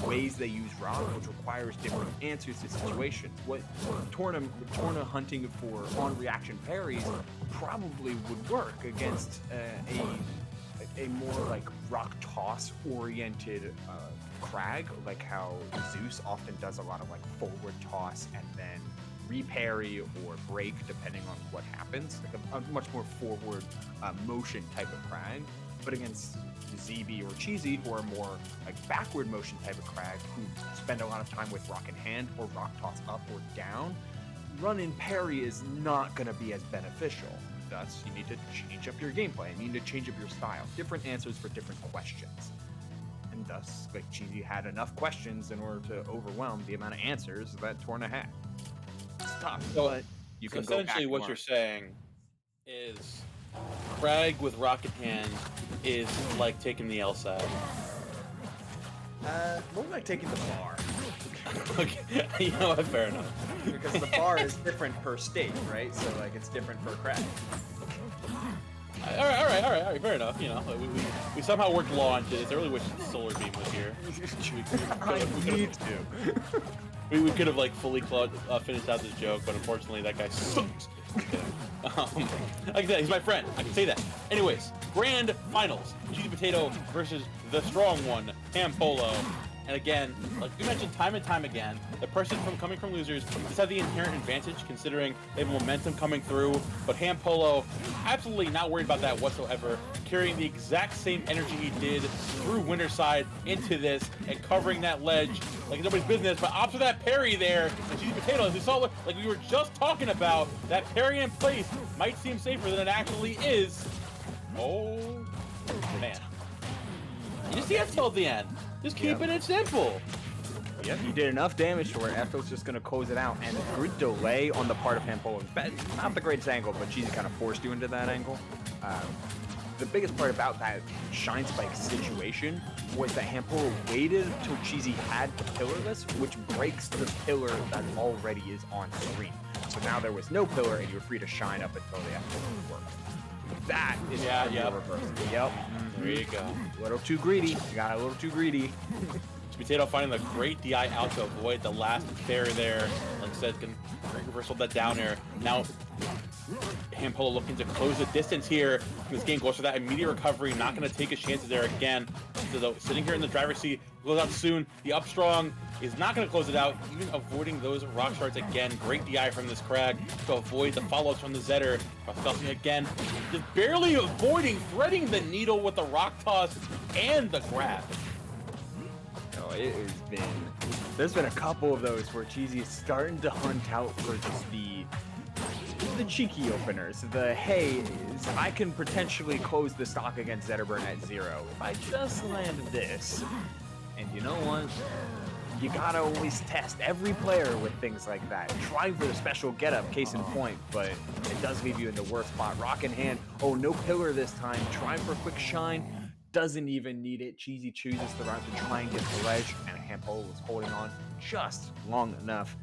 ways they use rock, which requires different answers to situations. What Torna hunting for on-reaction parries probably would work against a more like rock toss oriented Kragg, like how Zeus often does a lot of like forward toss and then reparry or break depending on what happens, like a much more forward motion type of Kragg. But against ZB or Cheesy, who are more like backward motion type of Kragg, who spend a lot of time with rock in hand or rock toss up or down, run in parry is not going to be as beneficial. Thus, you need to change up your gameplay. You need to change up your style. Different answers for different questions. And thus, like, Cheesy had enough questions in order to overwhelm the amount of answers that Torna had. It's tough, but you can go back essentially and what learn. you're saying is Kragg with rock in hand is like taking the LSAT. More like taking the bar. Okay, you know what? Fair enough. Because the bar is different per state, right? So like it's different per Kragg. All right. Fair enough. You know, we somehow worked law into this. I really wish Solar Beam was here. We could have like fully finished out this joke, but unfortunately that guy sucks. Like I said, he's my friend. I can say that. Anyways, grand finals: CheesyPotato versus the strong one, HamPolo. And again, like we mentioned time and time again, the person coming from losers just have the inherent advantage considering they have momentum coming through. But HamPolo, absolutely not worried about that whatsoever, carrying the exact same energy he did through Winterside into this and covering that ledge like nobody's business. But after that parry there, and CheesyPotato, as we saw, like we were just talking about, that parry in place might seem safer than it actually is. Oh man. You just see until the end. Just keeping it simple. Yep, he did enough damage to where Aether was just going to close it out, and a good delay on the part of HamPolo. Not the greatest angle, but Cheesy kind of forced you into that angle. The biggest part about that Shine Spike situation was that HamPolo waited until Cheesy had the pillarless, which breaks the pillar that already is on screen. So now there was no pillar, and you were free to shine up until the F worked. That is reverse. Yep. There you go. A little too greedy. You got a little too greedy. Potato finding the great DI out to avoid the last fair there. Like I said, can great reversal that down air. Now, HamPolo looking to close the distance here. This game goes for that immediate recovery. Not going to take his chances there again. So sitting here in the driver's seat, goes out soon. The up strong is not going to close it out, even avoiding those rock shards again. Great DI from this Kragg to avoid the follow-ups from the Zetter. Stuffing again, just barely avoiding, threading the needle with the rock toss and the grab. Oh, there's been a couple of those where Cheesy is starting to hunt out for just the cheeky openers. The, hey, I can potentially close the stock against Zetterburn at 0 if I just land this. And you know what? You gotta always test every player with things like that. Try for the special getup, case in point, but it does leave you in the worst spot. Rock in hand. Oh, no pillar this time. Try for a quick shine. Doesn't even need it. Cheesy chooses the route to try and get the ledge, and HamPolo was holding on just long enough.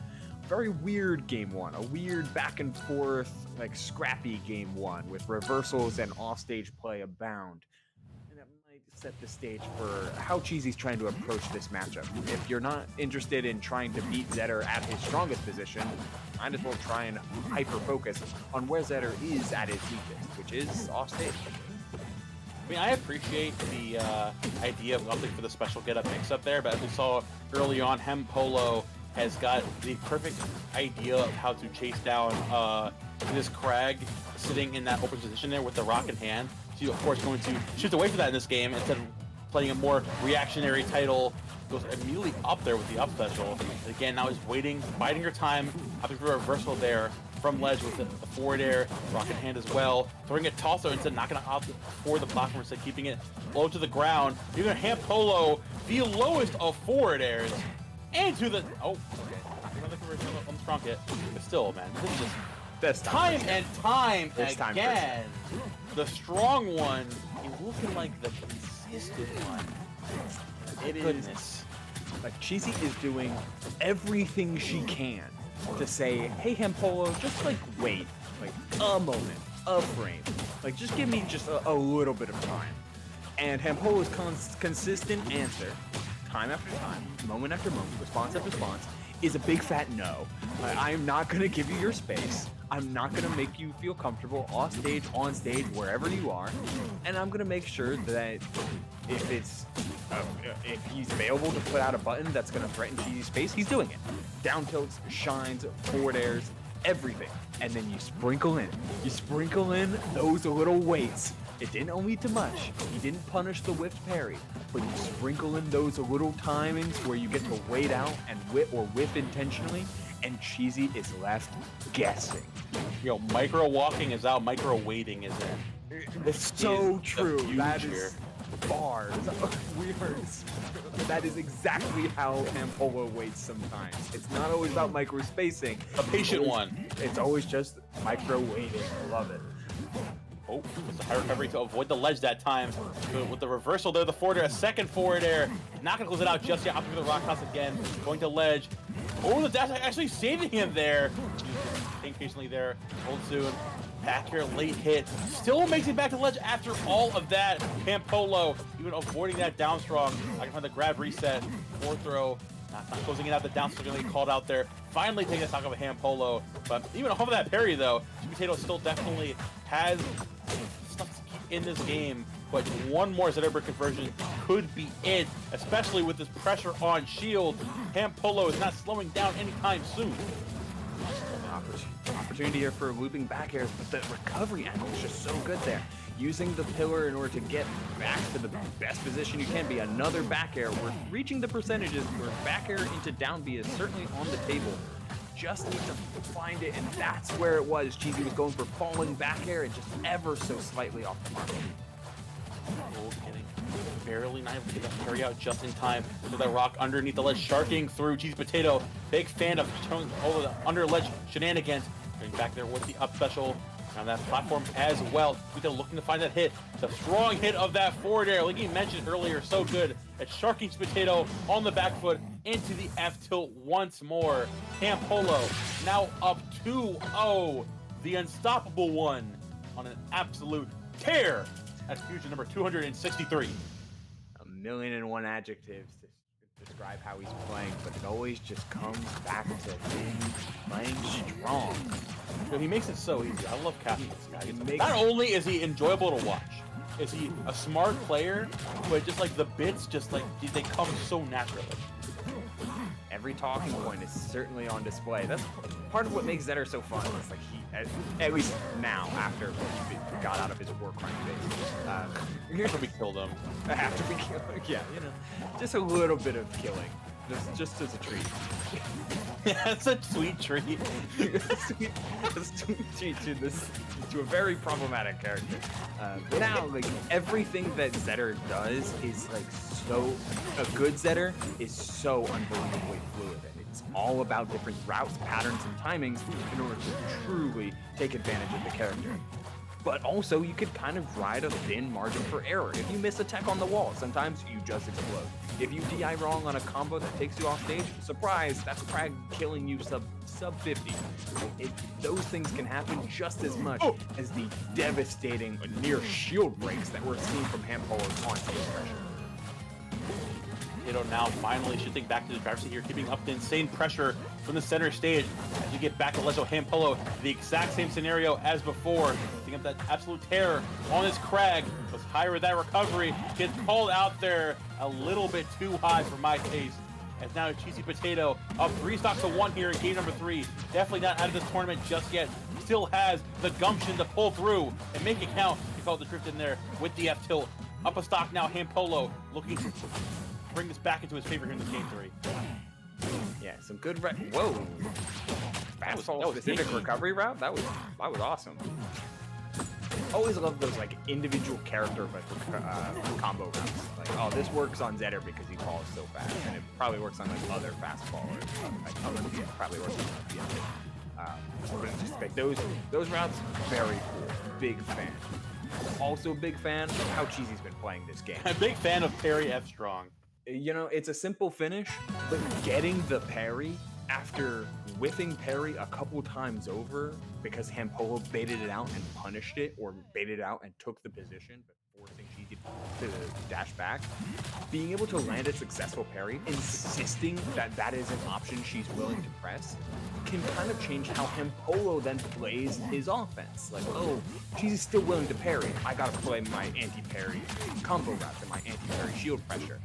Very weird game one. A weird back and forth, like scrappy game one with reversals and offstage play abound. And that might set the stage for how Cheesy's trying to approach this matchup. If you're not interested in trying to beat Zetter at his strongest position, might as well try and hyper-focus on where Zetter is at his weakest, which is offstage. I mean, I appreciate the idea of opting for the special get-up mix-up there, but as we saw early on, HamPolo has got the perfect idea of how to chase down this Kragg sitting in that open position there with the rock in hand. She's, of course, going to shift away from that in this game instead of playing a more reactionary title. Goes immediately up there with the up special. And again, now he's waiting, biding her time, opting for a reversal there from ledge with the forward air, rock in hand as well. Throwing it tosser instead, not going to opt for the platform, instead keeping it low to the ground. Even HamPolo, the lowest of forward airs, and to the another conversion on the strong hit. But still, man, this is just That's time and time again. The strong one is looking like the consistent one. It Goodness. Like, Cheesy is doing everything she can to say, hey, HamPolo, just, like, wait. Like, a moment, a frame. Like, just give me just a little bit of time. And HamPolo's consistent answer time after time, moment after moment, response after response, is a big fat no. I am not going to give you your space. I'm not going to make you feel comfortable off stage, on stage, wherever you are. And I'm going to make sure that if he's available to put out a button that's going to threaten Cheesy's space, he's doing it. Down tilts, shines, forward airs, everything. And then you sprinkle in those little weights. It didn't lead to much. He didn't punish the whiffed parry, but you sprinkle in those little timings where you get to wait out and whiff intentionally, and Cheesy is left guessing. Yo, micro walking is out, micro waiting is in. It's so true. That is bars. That is exactly how HamPolo waits sometimes. It's not always about micro spacing. A patient one. It's always just micro waiting. I love it. Oh, it's a high recovery to avoid the ledge that time. But with the reversal there, the forward air, a second forward air. Not gonna close it out just yet. Opting for the rock toss again. Going to ledge. Oh, the dash actually saving him there. Staying patiently there. Hold soon. Back here, late hit. Still makes it back to ledge after all of that. HamPolo, even avoiding that down strong. I can find the grab reset. Forward throw. Not closing it out. The down strong gonna get called out there. Finally taking a stock of a HamPolo. But even off of that parry though, CheesyPotato still definitely has stuff to keep in this game, but one more Zetterburn conversion could be it, especially with this pressure on shield. HamPolo is not slowing down anytime soon. Opportunity here for looping back airs, but the recovery angle is just so good there. Using the pillar in order to get back to the best position you can be. Another back air. We're reaching the percentages where back air into down B is certainly on the table. Just need to find it, and that's where it was. Cheesy was going for falling back air and just ever so slightly off the mark. Oh, kidding. Barely not able to get that carry out just in time. With that rock underneath the ledge, sharking through CheesyPotato. Big fan of showing all the under ledge shenanigans. Going back there with the up special on that platform as well. CheesyPotato looking to find that hit. It's a strong hit of that forward air, like he mentioned earlier, so good at sharking CheesyPotato on the back foot into the F tilt once more. HamPolo now up 2-0, the unstoppable one on an absolute tear at fusion number 263. 1,000,001 adjectives to describe how he's playing, but it always just comes back to him playing strong. So he makes it so easy. I love casting this guy. Makes Not only is he enjoyable to watch, is he a smart player, but just like the bits, just like they come so naturally. Every talking point is certainly on display. That's part of what makes Zetter so fun. It's like at least now, after he got out of his war crime phase. After we killed him. After we killed him, yeah, you know, just a little bit of killing, just as a treat. Yeah, it's a sweet treat. a sweet treat to a very problematic character. But now, like, everything that Zetter does is like a good Zetter is so unbelievably fluid, and it's all about different routes, patterns, and timings in order to truly take advantage of the character. But also, you could kind of ride a thin margin for error. If you miss a tech on the wall, sometimes you just explode. If you DI wrong on a combo that takes you off stage, surprise, that's Kragg killing you sub 50. Those things can happen just as much as the devastating near shield breaks that we're seeing from HamPolo's on stage pressure. Now finally shifting back to the driver's seat here, keeping up the insane pressure from the center stage. As you get back to Lezo HamPolo, the exact same scenario as before. Picking up that absolute terror on his Kragg. Was higher with that recovery. Gets called out there a little bit too high for my taste. As now CheesyPotato up 3 stocks to 1 here in game number 3. Definitely not out of this tournament just yet. Still has the gumption to pull through and make it count. He called the drift in there with the F tilt. Up a stock now, HamPolo looking to bring this back into his favor here in this game 3. Yeah, some good whoa. Fast fall specific recovery route? That was awesome. Always love those like individual character combo routes. Like, oh, this works on Zetter because he falls so fast, and it probably works on like other fast fallers. Like, probably works on but it's just like those routes, very cool. Big fan. Also big fan of how Cheesy's been playing this game. I'm a big fan of parry F strong. You know, it's a simple finish, but getting the parry after whiffing parry a couple times over because HamPolo baited it out and punished it, or baited it out and took the position, but forcing Cheesy Cheesy to dash back, being able to land a successful parry, insisting that that is an option she's willing to press, can kind of change how HamPolo then plays his offense. Like, oh, Cheesy's still willing to parry. I gotta play my anti-parry combo route and my anti-parry shield pressure,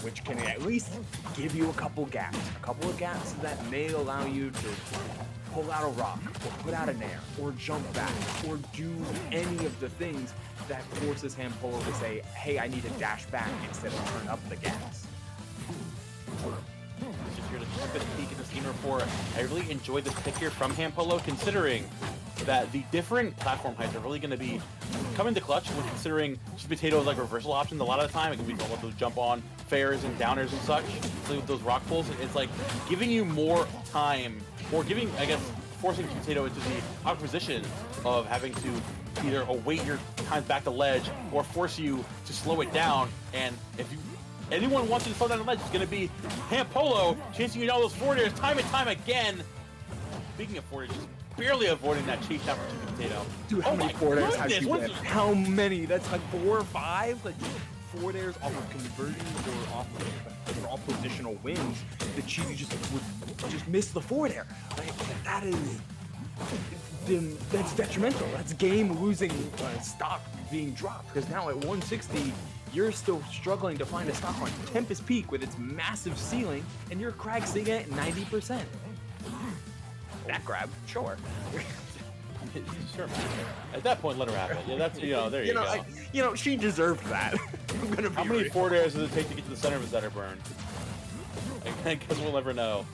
which can at least give you a couple of gaps that may allow you to pull out a rock, or put out an air, or jump back, or do any of the things that forces HamPolo to say, hey, I need to dash back instead of turn up the gas. Just here to jump and peek in the scene report. I really enjoyed this pick here from HamPolo, considering that the different platform heights are really going to be coming to clutch when considering CheesyPotato like reversal options a lot of the time. It can be all of those jump on fairs and downers and such. So with those rock pulls, it's like giving you more time, or giving, I guess, forcing CheesyPotato into the awkward position of having to either await your time back to ledge or force you to slow it down. And if anyone wants you to slow down the ledge, it's going to be HamPolo chasing you down those forward airs time and time again. Speaking of forward airs, just barely avoiding that chase down for CheesyPotato. Dude, how many forward airs has she had? How many? That's like 4 or 5? Like forward airs off of conversions or off of all positional wins that Cheesy just would just miss the forward air. Like, that is... that's detrimental. That's game losing stock being dropped, because now at 160 you're still struggling to find a stock on Tempest Peak with its massive ceiling, and your Kragg sitting at 90%. That grab, sure. Sure, man. At that point, let her have it. Yeah, that's, there you go. She deserved that. I'm gonna be How many real. forward airs does it take to get to the center of a Zetterburn? I guess we'll never know.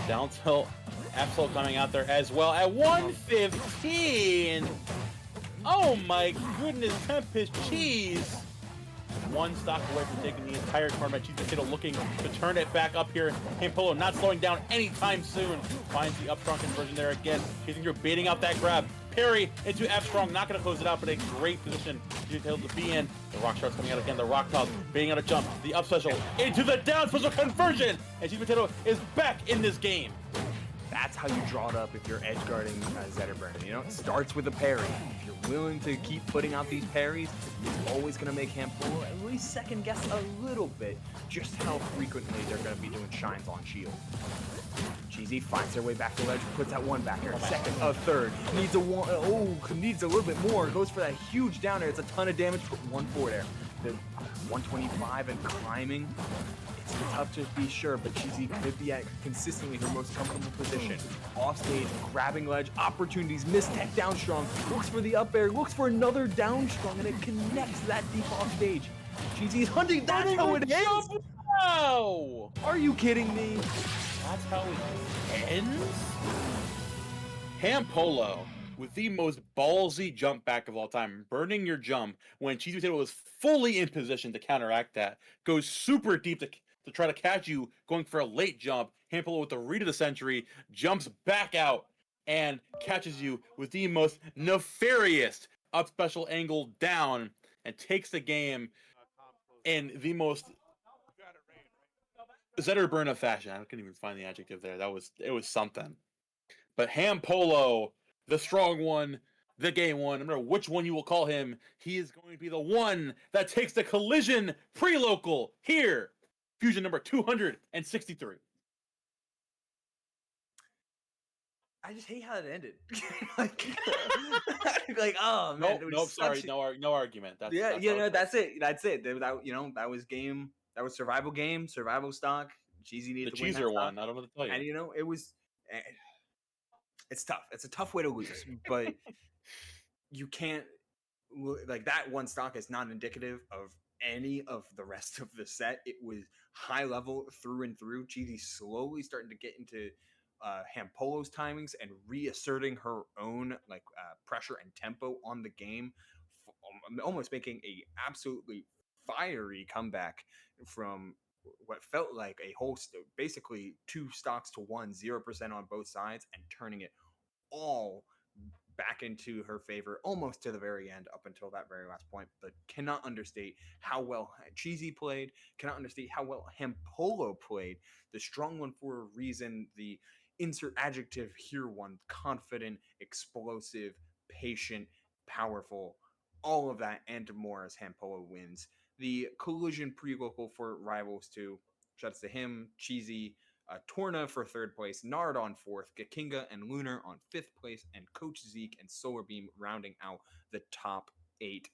Down tilt, Absol coming out there as well at 115. Oh my goodness, Tempest Cheese. One stock away from taking the entire tournament. CheesyPotato looking to turn it back up here. HamPolo not slowing down anytime soon. Finds the up strong conversion there again. CheesyPotato baiting out that grab. Parry into F strong, not going to close it out, but a great position CheesyPotato to be in. The rock starts coming out again. The rock top baiting out a jump. The up special into the down special conversion, and CheesyPotato is back in this game. That's how you draw it up if you're edge guarding Zetterburn. It starts with a parry. If you're willing to keep putting out these parries, it's always going to make HamPolo at least second guess a little bit just how frequently they're going to be doing shines on shield. Cheesy finds their way back to ledge, puts out one back air, second, a third, needs a little bit more, goes for that huge down air. It's a ton of damage, but one forward air. The 125 and climbing. It's tough to be sure, but Cheesy could be at consistently her most comfortable position. Off stage, grabbing ledge, opportunities, missed tech down strong, looks for the up air, looks for another down strong, and it connects that deep off stage. Cheesy's hunting, that's how it ends! Wow! Are you kidding me? That's how it ends? HamPolo with the most ballsy jump back of all time, burning your jump when CheesyPotato was fully in position to counteract that, goes super deep to try to catch you going for a late jump. HamPolo with the read of the century jumps back out and catches you with the most nefarious up special angle down and takes the game in the most Zetterburn of fashion. I couldn't even find the adjective there. It was something. But HamPolo, the strong one, the game one, no matter which one you will call him, he is going to be the one that takes the collision prelocal here. Fusion number 263. I just hate how it ended. like, oh man. Nope, sorry, no argument. That's it. That's it. That was game. That was survival game, survival stock. Cheesy needed to win that cheeser stock. one. I don't know what to tell you. And it was. It's tough. It's a tough way to lose, but you can't like that one stock is not indicative of any of the rest of the set. It was high level through and through. Cheesy slowly starting to get into HamPolo's timings and reasserting her own pressure and tempo on the game, almost making a absolutely fiery comeback from what felt like a whole basically 2 stocks to 1, 0% on both sides, and turning it all back into her favor almost to the very end, up until that very last point. But cannot understate how well Cheesy played, cannot understate how well HamPolo played. The strong one for a reason, the insert adjective here one, confident, explosive, patient, powerful, all of that and more as HamPolo wins the collision pre-local for Rivals 2. Shouts to him, Cheesy, Torna for 3rd place, Nard on 4th, Gakinga and Lunar on 5th place, and Coach Zeke and Solar Beam rounding out the top 8